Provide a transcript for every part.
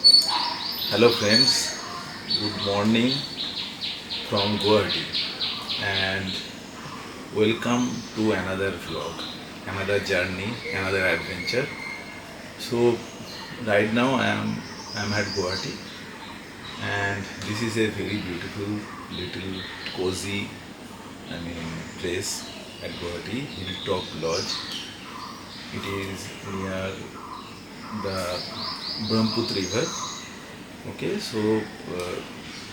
Hello friends, good morning from Guwahati and welcome to another vlog, another journey, another adventure. So right now I am at Guwahati and this is a very beautiful little cozy place at Guwahati, Hilltop Lodge. It is near the Brahmaputra river. Okay, so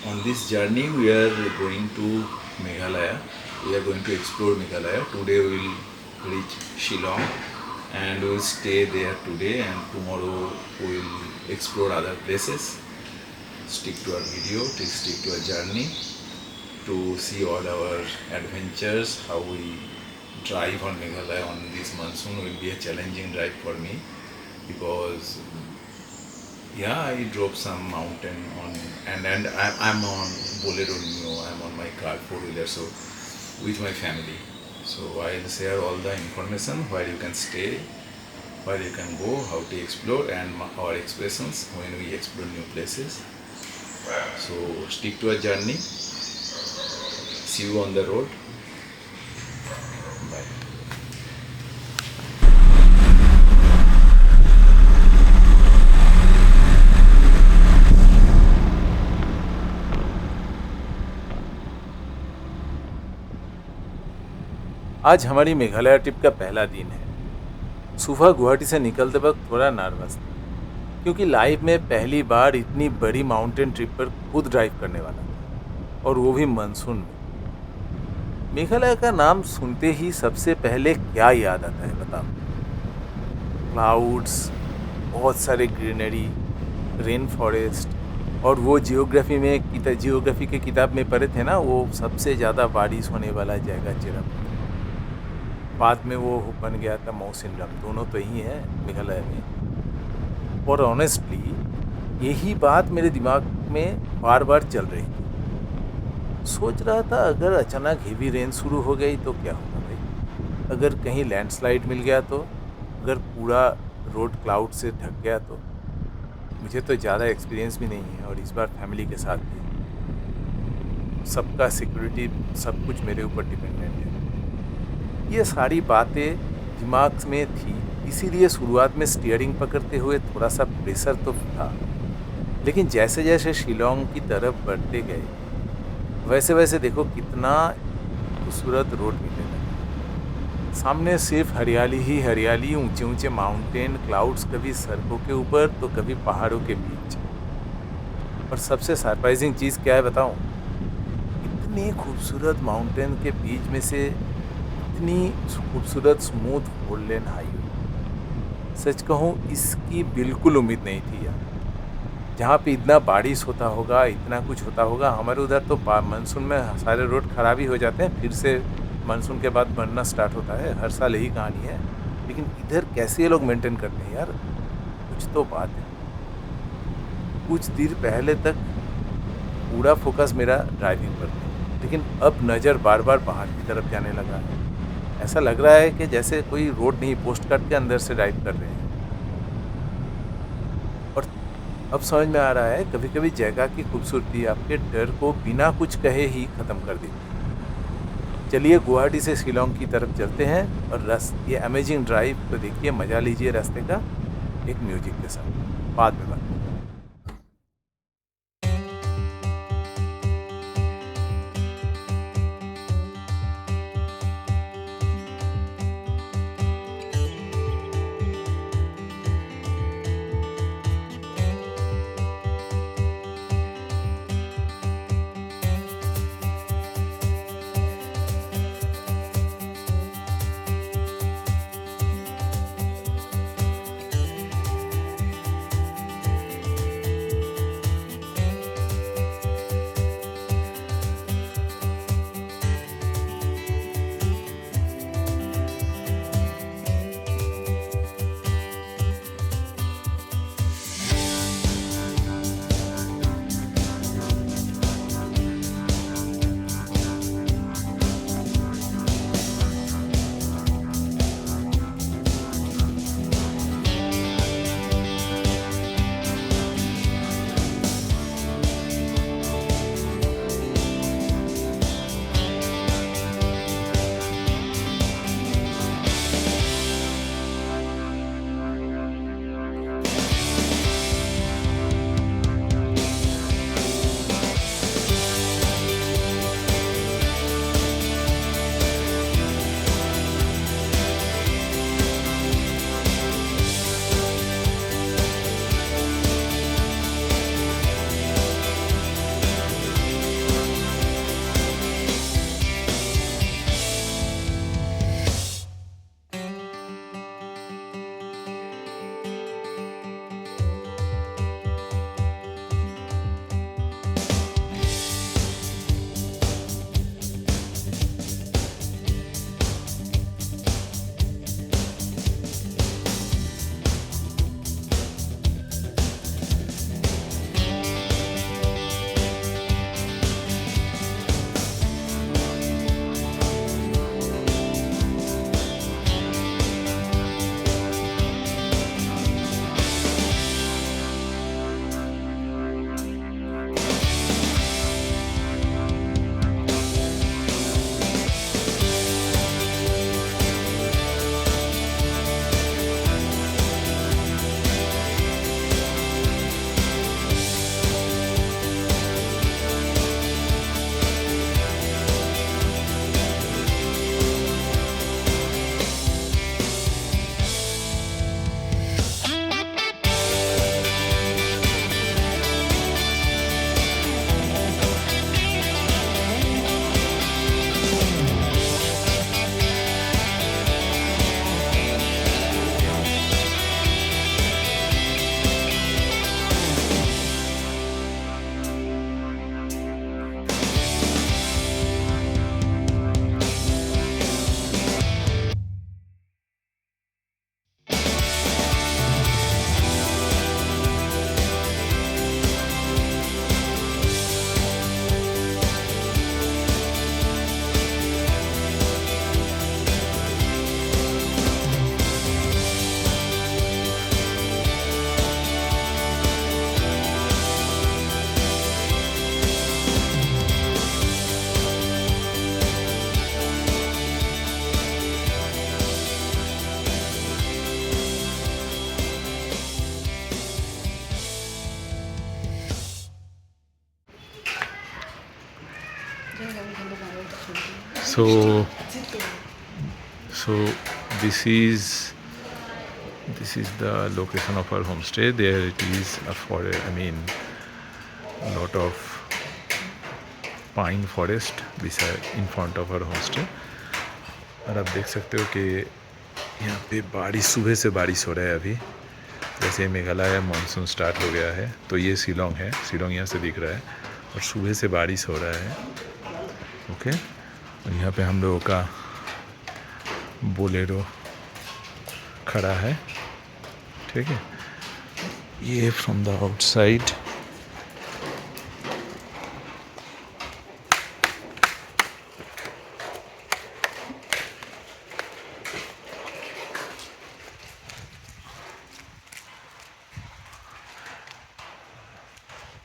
on this journey we are going to Meghalaya. We are going to explore Meghalaya. Today we will reach Shillong and we will stay there today, and tomorrow we will explore other places. Stick to our video, stick to our journey to see all our adventures, how we drive on Meghalaya on this monsoon. Will be a challenging drive for me because I drove some mountain on, and I'm on Bolero Neo. I'm on my car, four-wheeler, so with my family. So I'll share all the information where you can stay, where you can go, how to explore, and our expressions when we explore new places. So stick to our journey. See you on the road. Bye. आज हमारी Meghalaya trip का पहला दिन है। सुबह गुवाहाटी से निकलते वक्त थोड़ा नर्वस था क्योंकि लाइफ में पहली बार इतनी बड़ी माउंटेन ट्रिप पर खुद ड्राइव करने वाला था, और वो भी मानसून में। मेघालय का नाम सुनते ही सबसे पहले क्या याद आता है बताओ? क्लाउड्स, बहुत सारे ग्रीनरी, रेन फॉरेस्ट, और वो जियोग्राफी के किताब में पढ़े थे ना, वो सबसे ज़्यादा बारिश होने वाला जगह चिरापुंजी। बाद में वो बन गया था मौसिनराम। दोनों तो ही है मेघालय में। और ऑनेस्टली यही बात मेरे दिमाग में बार बार चल रही थी। सोच रहा था अगर अचानक हेवी रेन शुरू हो गई तो क्या होगा भाई? अगर कहीं लैंडस्लाइड मिल गया तो? अगर पूरा रोड क्लाउड से ढक गया तो? मुझे तो ज़्यादा एक्सपीरियंस भी नहीं है, और इस बार फैमिली के साथ भी। सबका सिक्योरिटी, सब कुछ मेरे ऊपर डिपेंडेंट है। ये सारी बातें दिमाग में थी, इसीलिए शुरुआत में स्टीयरिंग पकड़ते हुए थोड़ा सा प्रेशर तो था। लेकिन जैसे जैसे शिलोंग की तरफ बढ़ते गए, वैसे वैसे देखो कितना खूबसूरत रोड मिलने लगा। सामने सिर्फ हरियाली ही हरियाली, ऊंचे ऊंचे माउंटेन, क्लाउड्स, कभी सड़कों के ऊपर तो कभी पहाड़ों के बीच। और सबसे सरप्राइजिंग चीज़ क्या है बताऊं? इतनी खूबसूरत माउंटेन के बीच में से इतनी खूबसूरत स्मूथ फोर लेन हाईवे। सच कहूँ इसकी बिल्कुल उम्मीद नहीं थी यार। जहाँ पे इतना बारिश होता होगा, इतना कुछ होता होगा। हमारे उधर तो मानसून में सारे रोड खराब ही हो जाते हैं, फिर से मानसून के बाद बनना स्टार्ट होता है। हर साल यही कहानी है। लेकिन इधर कैसे ये लोग मेंटेन करते हैं यार, कुछ तो बात है। कुछ देर पहले तक पूरा फोकस मेरा ड्राइविंग पर था, लेकिन अब नज़र बार बार पहाड़ की तरफ जाने लगा है। ऐसा लग रहा है कि जैसे कोई रोड नहीं, पोस्ट कार्ड के अंदर से ड्राइव कर रहे हैं। और अब समझ में आ रहा है कभी कभी जगह की खूबसूरती आपके डर को बिना कुछ कहे ही ख़त्म कर देती है। चलिए गुवाहाटी से शिलोंग की तरफ चलते हैं, और ये अमेजिंग ड्राइव को देखिए, मज़ा लीजिए रास्ते का एक म्यूजिक के साथ। बाद में बात। So this is the location of our homestay. There it is a lot of pine forest beside in front of our homestay. और आप देख सकते हो कि यहाँ पे बारिश, सुबह से बारिश हो रहा है अभी। जैसे मेघालय मानसून स्टार्ट हो गया है, तो ये शिलोंग है, शिलोंग यहाँ से दिख रहा है और सुबह से बारिश हो रहा है। ओके, और यहाँ पे हम लोगों का बोलेरो खड़ा है, ठीक है। ये from the outside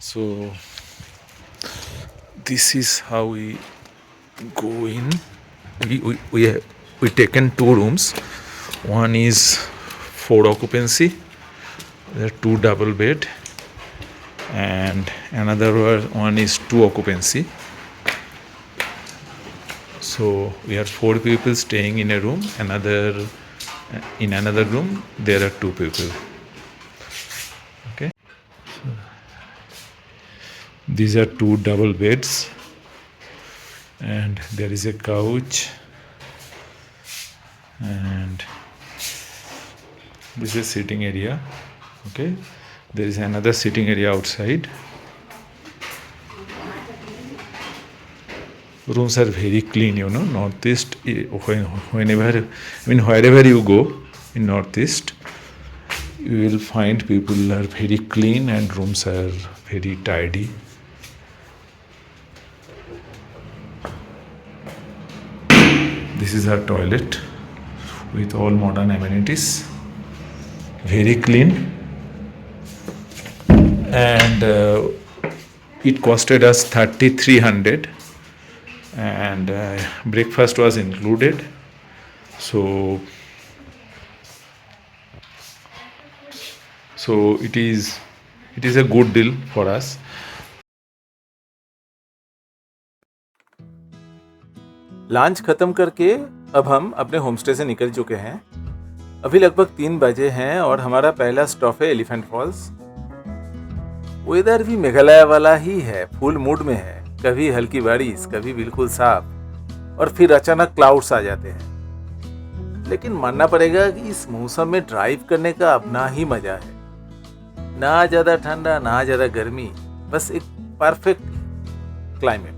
So this is how we go in. We taken 2 rooms. One is 4 occupancy. There are 2 double bed, and another one is 2 occupancy. So we are 4 people staying in a room. In another room there are 2 people. Okay. These are 2 double beds, and there is a couch, and this is sitting area. Okay, there is another sitting area outside. Rooms are very clean, Northeast. Wherever you go in Northeast, you will find people are very clean and rooms are very tidy. This is our toilet with all modern amenities, very clean, and it costed us 3,300, and breakfast was included. So it is a good deal for us. Lunch ख़त्म करके अब हम अपने homestay से निकल चुके हैं। अभी लगभग 3 बजे हैं और हमारा पहला स्टॉप है एलिफेंट फॉल्स। वेदर भी मेघालय वाला ही है, फुल मूड में है। कभी हल्की बारिश, कभी बिल्कुल साफ, और फिर अचानक क्लाउड्स आ जाते हैं। लेकिन मानना पड़ेगा कि इस मौसम में ड्राइव करने का अपना ही मजा है। ना ज़्यादा ठंडा, ना ज़्यादा गर्मी, बस एक परफेक्ट क्लाइमेट।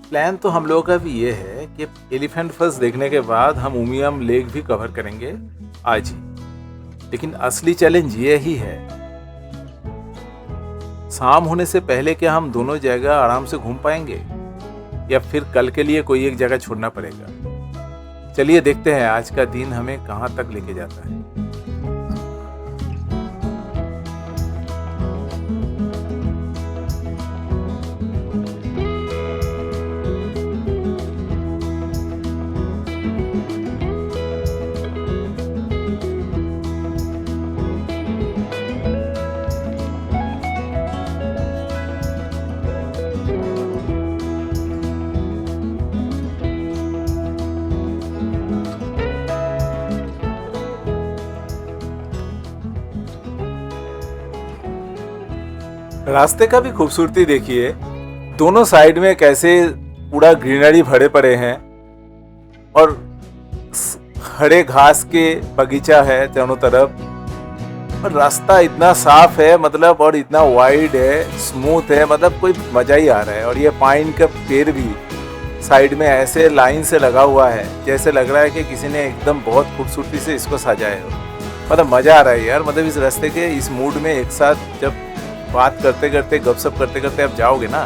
प्लान तो हम लोगों का भी ये है कि एलिफेंट फॉल्स देखने के बाद हम उमियम लेक भी कवर करेंगे आज ही। लेकिन असली चैलेंज ये ही है, शाम होने से पहले क्या हम दोनों जगह आराम से घूम पाएंगे या फिर कल के लिए कोई एक जगह छोड़ना पड़ेगा। चलिए देखते हैं आज का दिन हमें कहाँ तक लेके जाता है। रास्ते का भी खूबसूरती देखिए, दोनों साइड में कैसे पूरा ग्रीनरी भरे पड़े हैं और हरे घास के बगीचा है चारों तरफ, और रास्ता इतना साफ है मतलब, और इतना वाइड है, स्मूथ है, मतलब कोई मजा ही आ रहा है। और ये पाइन का पेड़ भी साइड में ऐसे लाइन से लगा हुआ है, जैसे लग रहा है कि किसी ने एकदम बहुत खूबसूरती से इसको सजाया हो। मतलब मज़ा आ रहा है यार, मतलब इस रास्ते के इस मूड में एक साथ जब बात करते करते, गपशप करते करते आप जाओगे ना,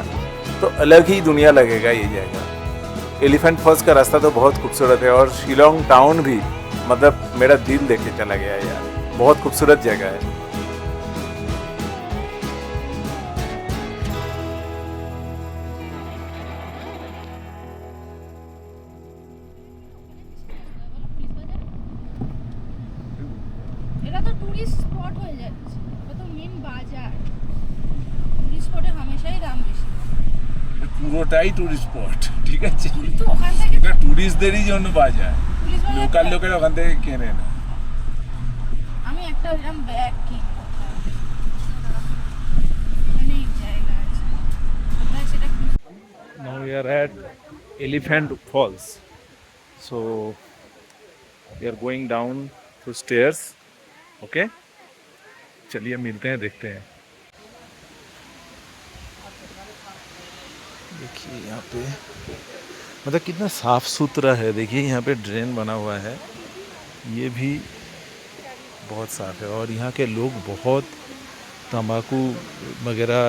तो अलग ही दुनिया लगेगा ये जगह। एलिफेंट फॉल्स का रास्ता तो बहुत खूबसूरत है, और शिलोंग टाउन भी मतलब मेरा दिल देख के चला गया यार, बहुत खूबसूरत जगह है। এটা তো টুরিস্ট স্পট হয়ে যাচ্ছে, এটা তো মেন বাজার, টুরিস্ট স্পটে হামেশাই দাম বেশি। পুরোটাই টুরিস্ট স্পট, ঠিক আছে? কিন্তু ওখান থেকে এটা টুরিস্টদেরই জন্য বাজার, পুলিশ বাজার লোকাল লোকেরা ওখান থেকে কেনে না। আমি একটা ওইরকম ব্যাগ কিনবো, অনেক জায়গা আছে, কোথায় সেটা খুঁজে- Now we are at Elephant Falls. So we are going down to stairs. Okay? चलिए मिलते हैं, देखते हैं। देखिए यहाँ पे मतलब कितना साफ सुथरा है। देखिए यहाँ पे ड्रेन बना हुआ है, ये भी बहुत साफ है। और यहाँ के लोग बहुत तंबाकू वगैरह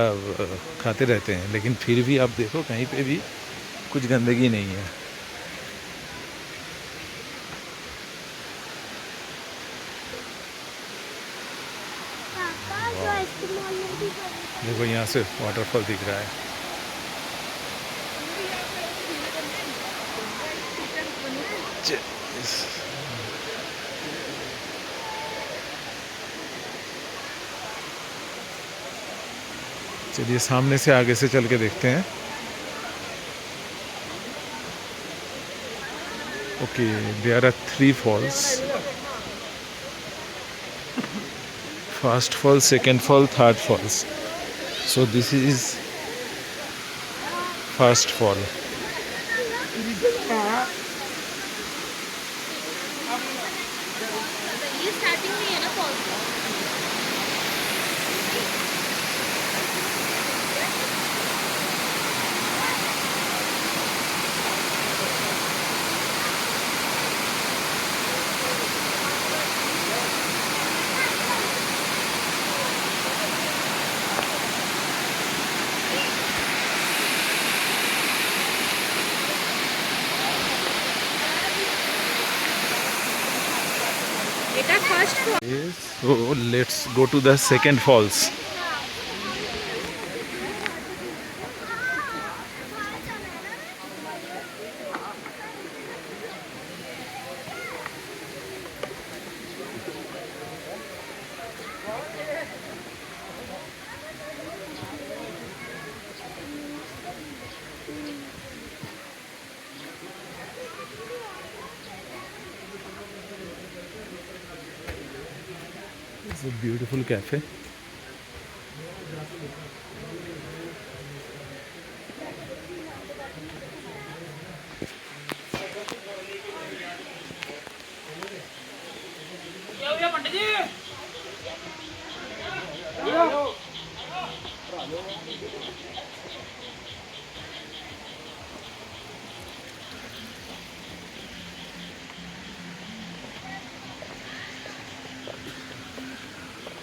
खाते रहते हैं, लेकिन फिर भी आप देखो कहीं पे भी कुछ गंदगी नहीं है। देखो यहाँ से वाटरफॉल दिख रहा है। चलिए सामने से आगे से चल के देखते हैं। Okay, there are 3 falls, first fall, second fall, third falls. So this is first fall. ये स्टार्टिंग में है ना फॉल्स का? এটা first fall. So let's go to the second falls. It's a beautiful cafe.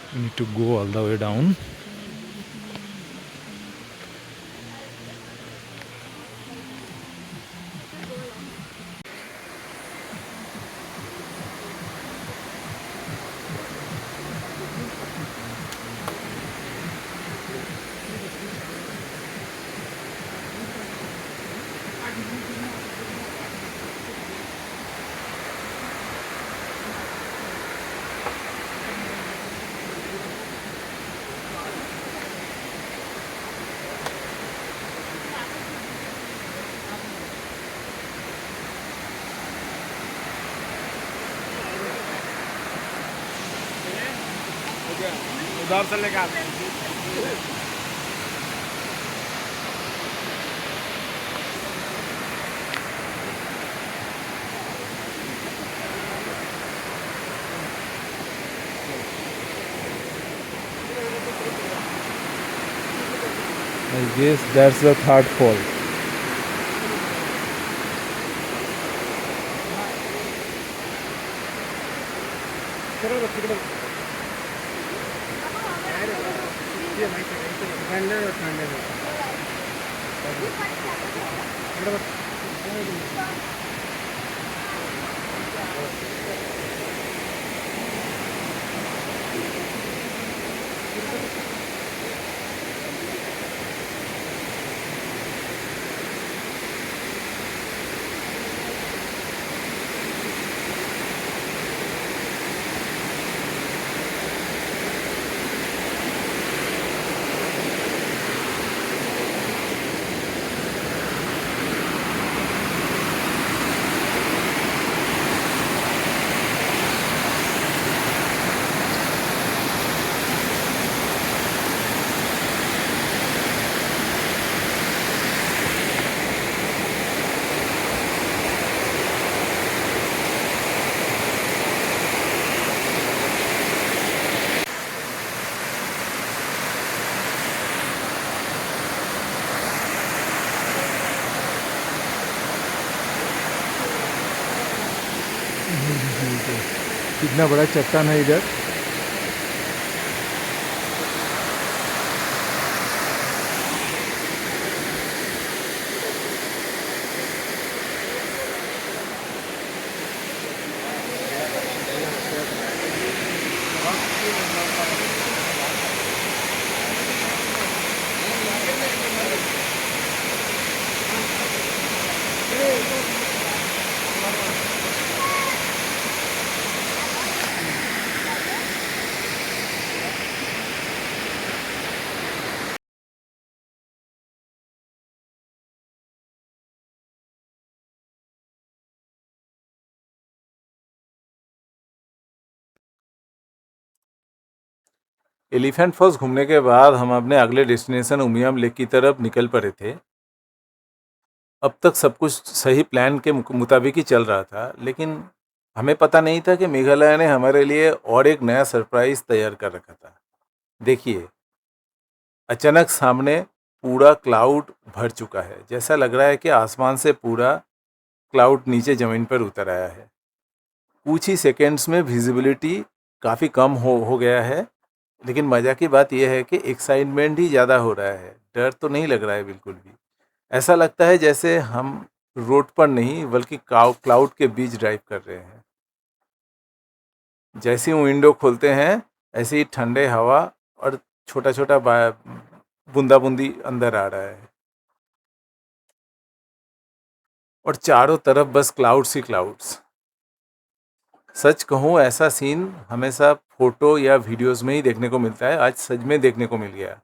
We need to go all the way down. उधर से लेकर आते हैं। I guess that's the third fall. इतना बड़ा चट्टान है इधर। एलिफेंट फॉल्स घूमने के बाद हम अपने अगले डेस्टिनेशन उमियम लेक की तरफ निकल पड़े थे। अब तक सब कुछ सही प्लान के मुताबिक ही चल रहा था, लेकिन हमें पता नहीं था कि मेघालय ने हमारे लिए और एक नया सरप्राइज तैयार कर रखा था। देखिए, अचानक सामने पूरा क्लाउड भर चुका है। जैसा लग रहा है कि आसमान से पूरा क्लाउड नीचे ज़मीन पर उतर आया है। कुछ ही सेकेंड्स में विजिबिलिटी काफ़ी कम हो गया है, लेकिन मज़ा की बात यह है कि एक्साइटमेंट ही ज़्यादा हो रहा है। डर तो नहीं लग रहा है बिल्कुल भी। ऐसा लगता है जैसे हम रोड पर नहीं बल्कि क्लाउड के बीच ड्राइव कर रहे हैं। जैसे ही विंडो खोलते हैं ऐसे ही ठंडे हवा और छोटा छोटा बूंदा बूंदी अंदर आ रहा है, और चारों तरफ बस क्लाउड्स ही क्लाउड्स। सच कहूँ, ऐसा सीन हमेशा फोटो या वीडियोस में ही देखने को मिलता है, आज सच में देखने को मिल गया।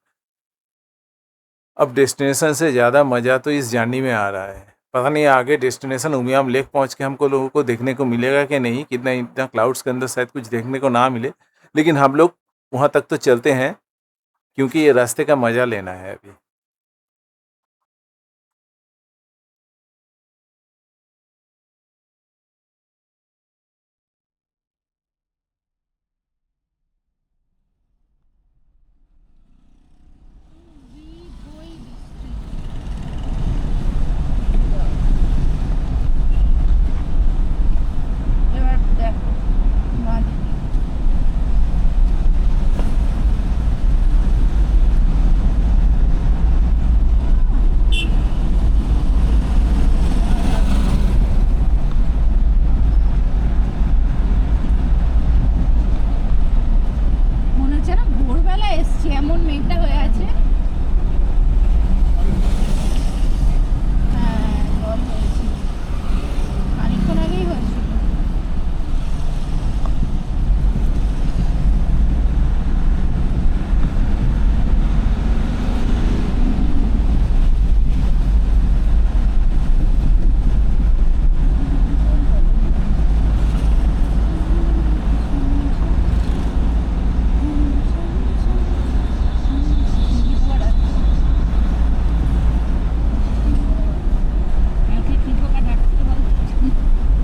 अब डेस्टिनेशन से ज़्यादा मज़ा तो इस जर्नी में आ रहा है। पता नहीं आगे डेस्टिनेशन उमियम लेक पहुंच के हमको लोगों को देखने को मिलेगा कि नहीं, कितना इतना क्लाउड्स के अंदर शायद कुछ देखने को ना मिले, लेकिन हम लोग वहाँ तक तो चलते हैं क्योंकि ये रास्ते का मज़ा लेना है अभी। এবার দেখো মা দিদি মনে হচ্ছে না ভোরবেলা এসছি, এমন মেঘটা হয়ে আছে। হ্যাঁ, জল হয়েছিল, খানিকক্ষণ আগেই হয়েছিল।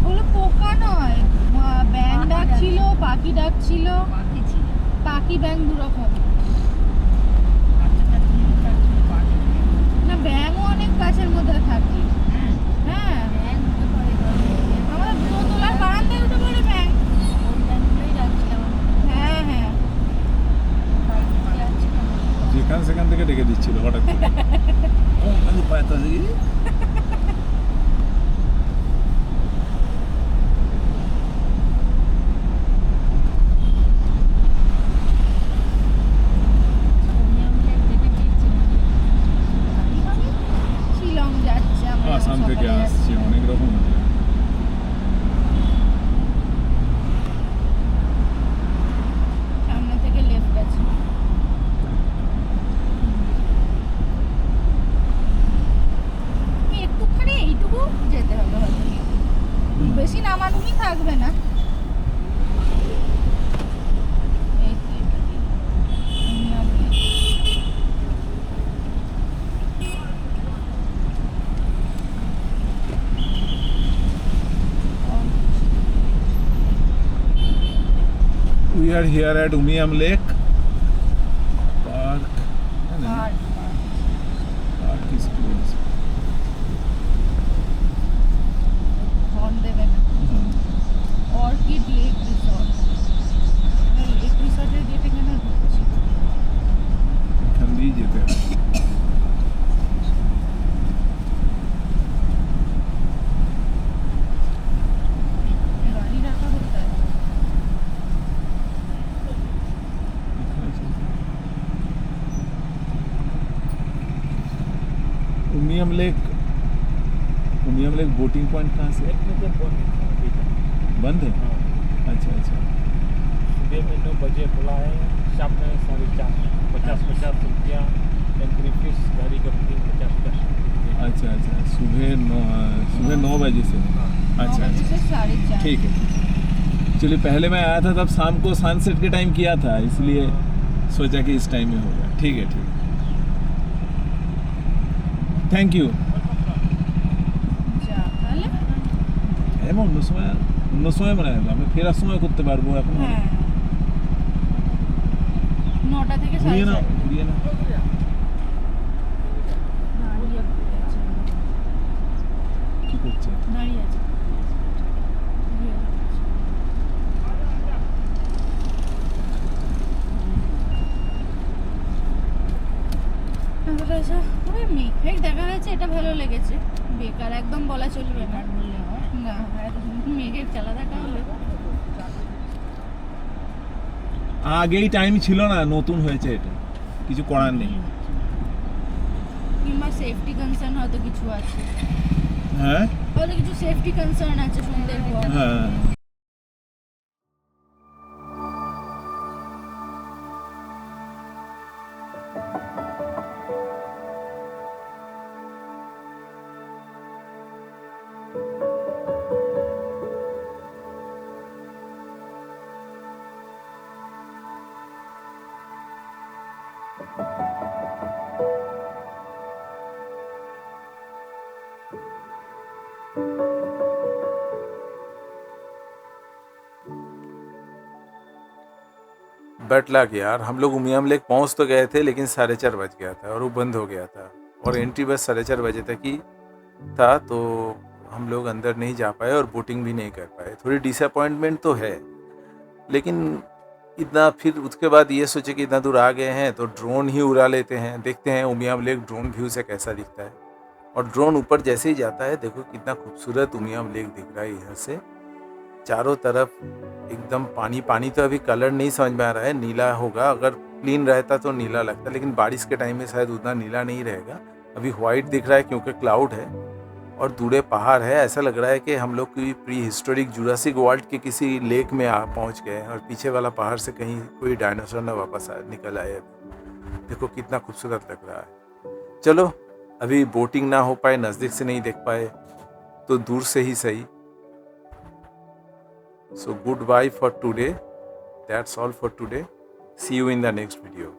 ওগুলো পোকা নয়, ব্যাং ডাকছিল, পাখি ডাকছিল, পাখি ব্যাং দুরকম। না, ব্যাংও অনেক গাছের মধ্যে থাকে। হ্যাঁ, আমাদের দোতলার বারান্দায় উঠে পড়ে ব্যাং। হ্যাঁ হ্যাঁ, যেখান সেখান থেকে ডেকে দিচ্ছিল হঠাৎ করে। শিলং যাচ্ছে আমরা আসাম থেকে সকালে আসছে, যাচ্ছি। অনেক রকম আছে। সামনে থেকে লেফট আছে। একটুখানি এইটুকু যেতে হবে হয়তো, বেশি নামানুমি থাকবে না। এই তো এটা দিয়ে। We are here at Umiam Lake Park. আর Park is closed. হর্ন দেবে না। Orchid lake resort. রিসর্টের গেটে কেন ঢুকছি? এখান দিয়েই যেতে হবে। গাড়ি রাখা কোথায়? उमियम लेक बोटिंग पॉइंट कहाँ से बंद है? अच्छा अच्छा। सुबह में 9 बजे खुला है, शाम में 4:30, 50 रुपया एंट्री फीस, गाड़ी का बुकिंग 50 अच्छा अच्छा, सुबह 9 बजे से। अच्छा 9 बजे अच्छा, से 4:30। ठीक है। चलिए, पहले मैं आया था तब शाम को सनसेट के टाइम किया था, इसलिए सोचा कि इस टाइम में होगा। ठीक है ठीक है, থ্যাংক ইউ। যা তাহলে এমন অন্য সময় মনে হয় আমি ফেরার সময় করতে পারবো এখন। হ্যাঁ 9টা থেকে ঘুরিয়ে নাও 4:30। ঘুরিয়ে নাও। দাঁড়িয়ে আছে, কি করছে? দাঁড়িয়ে আছে। মেঘ দেখা যাচ্ছে, এটা ভালো লেগেছে। বেকার একদম বলা চলবে না। না মেঘের খেলা দেখা হলে আগেই টাইম ছিল না, নতুন হয়েছে এটা, কিছু করার নেই। কিংবা সেফটি কনসার্ন হয়তো কিছু আছে, হ্যাঁ হয়তো কিছু সেফটি কনসার্ন আছে সুন্দরবন। হ্যাঁ। बट लग यार, हम लोग उमियम लेक पहुंच तो गए थे, लेकिन 4:30 बज गया था और वो बंद हो गया था, और एंट्री बस 4:30 बजे तक ही था, तो हम लोग अंदर नहीं जा पाए और बोटिंग भी नहीं कर पाए। थोड़ी डिसअपॉइंटमेंट तो है, लेकिन इतना फिर उसके बाद ये सोचे कि इतना दूर आ गए हैं तो ड्रोन ही उड़ा लेते हैं, देखते हैं उमियम लेक ड्रोन व्यू से कैसा दिखता है। और ड्रोन ऊपर जैसे ही जाता है, देखो कितना खूबसूरत उमियम लेक दिख रहा है यहाँ से। चारों तरफ एकदम पानी पानी, तो अभी कलर नहीं समझ में आ रहा है, नीला होगा, अगर क्लीन रहता तो नीला लगता, लेकिन बारिश के टाइम में शायद उतना नीला नहीं रहेगा। अभी वाइट दिख रहा है क्योंकि क्लाउड है और दूरे पहाड़ है। ऐसा लग रहा है कि हम लोग की प्री हिस्टोरिक जुरासिक वर्ल्ड के किसी लेक में पहुंच गए हैं, और पीछे वाला पहाड़ से कहीं कोई डायनासोर ना वापस निकल आए। देखो कितना खूबसूरत लग रहा है। चलो, अभी बोटिंग ना हो पाए, नज़दीक से नहीं देख पाए, तो दूर से ही सही। So goodbye for today. That's all for today. See you in the next video.